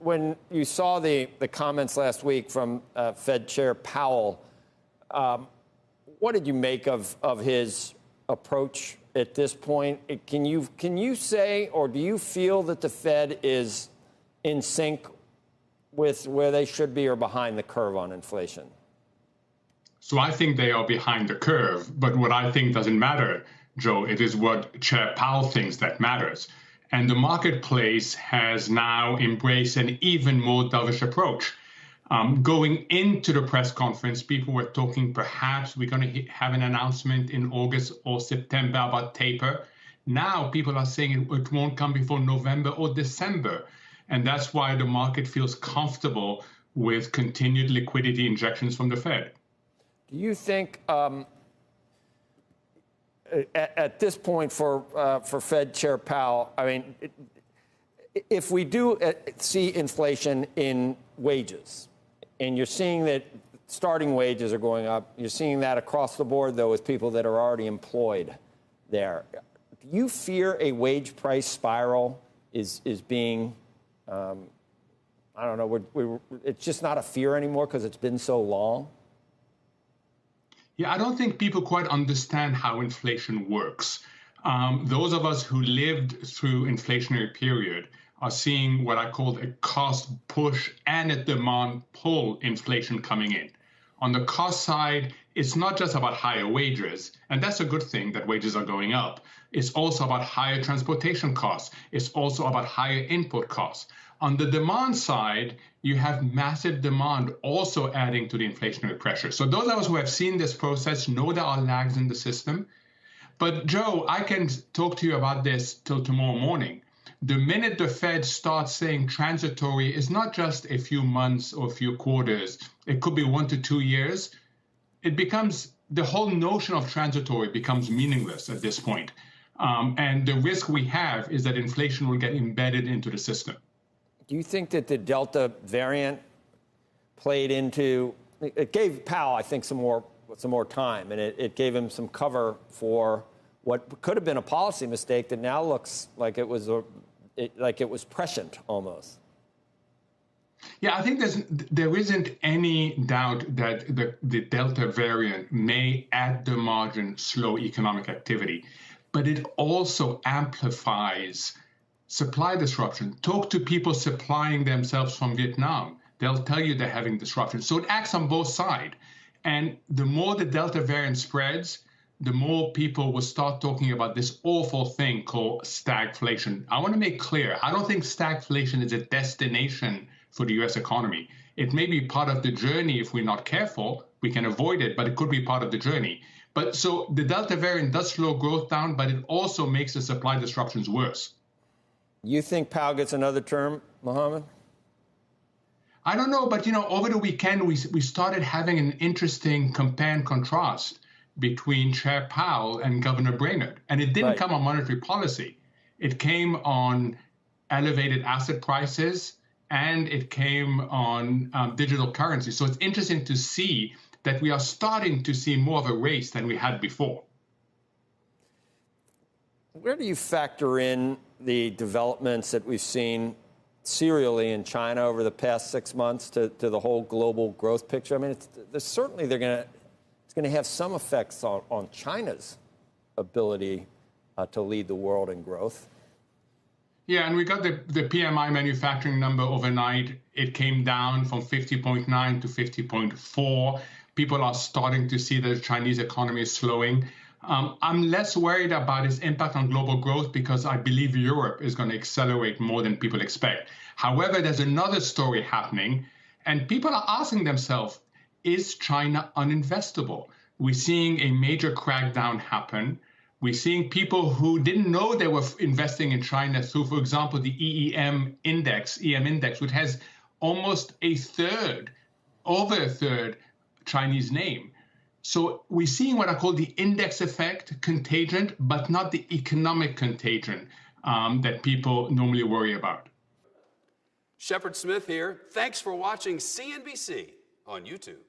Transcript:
when you saw the comments last week from Fed Chair Powell, what did you make of his approach at this point? Can you say, or do you feel that the Fed is in sync with where they should be or behind the curve on inflation? So I think they are behind the curve, but what I think doesn't matter, Joe. It is what Chair Powell thinks that matters. And the marketplace has now embraced an even more dovish approach. Going into the press conference, people were talking perhaps we're going to have an announcement in August or September about taper. Now people are saying it won't come before November or December. And that's why the market feels comfortable with continued liquidity injections from the Fed. Do you think at this point for Fed Chair Powell, I mean, if we do see inflation in wages, and you're seeing that starting wages are going up, you're seeing that across the board, though, with people that are already employed there, do you fear a wage price spiral is being, I don't know, it's just not a fear anymore because it's been so long? Yeah, I don't think people quite understand how inflation works. Those of us who lived through inflationary period are seeing what I call a cost push and a demand pull inflation coming in. On the cost side, it's not just about higher wages, and that's a good thing that wages are going up. It's also about higher transportation costs. It's also about higher input costs. On the demand side, you have massive demand also adding to the inflationary pressure. So those of us who have seen this process know there are lags in the system. But Joe, I can talk to you about this till tomorrow morning. The minute the Fed starts saying transitory is not just a few months or a few quarters, it could be 1 to 2 years, it becomes, the whole notion of transitory becomes meaningless at this point. And the risk we have is that inflation will get embedded into the system. Do you think that the Delta variant played into, it gave Powell, I think, some more time, and it gave him some cover for what could have been a policy mistake that now looks like it was prescient almost? Yeah, I think there isn't any doubt that the Delta variant may, at the margin, slow economic activity, but it also amplifies supply disruption. Talk to people supplying themselves from Vietnam. They'll tell you they're having disruption. So it acts on both sides. And the more the Delta variant spreads, the more people will start talking about this awful thing called stagflation. I want to make clear, I don't think stagflation is a destination for the US economy. It may be part of the journey if we're not careful. We can avoid it, but it could be part of the journey. But so the Delta variant does slow growth down, but it also makes the supply disruptions worse. You think Powell gets another term, Mohammed? I don't know, but over the weekend we started having an interesting compare and contrast between Chair Powell and Governor Brainerd, and it didn't come on monetary policy. It came on elevated asset prices, and it came on digital currency. So it's interesting to see that we are starting to see more of a race than we had before. Where do you factor in the developments that we've seen serially in China over the past 6 months to the whole global growth picture? I mean, it's going to have some effects on China's ability to lead the world in growth. Yeah, and we got the PMI manufacturing number overnight. It came down from 50.9 to 50.4. People are starting to see that the Chinese economy is slowing. I'm less worried about its impact on global growth because I believe Europe is going to accelerate more than people expect. However, there's another story happening, and people are asking themselves, is China uninvestable? We're seeing a major crackdown happen. We're seeing people who didn't know they were investing in China through, for example, the EM index, which has almost over a third Chinese name. So we're seeing what I call the index effect contagion, but not the economic contagion that people normally worry about. Shepard Smith here. Thanks for watching CNBC on YouTube.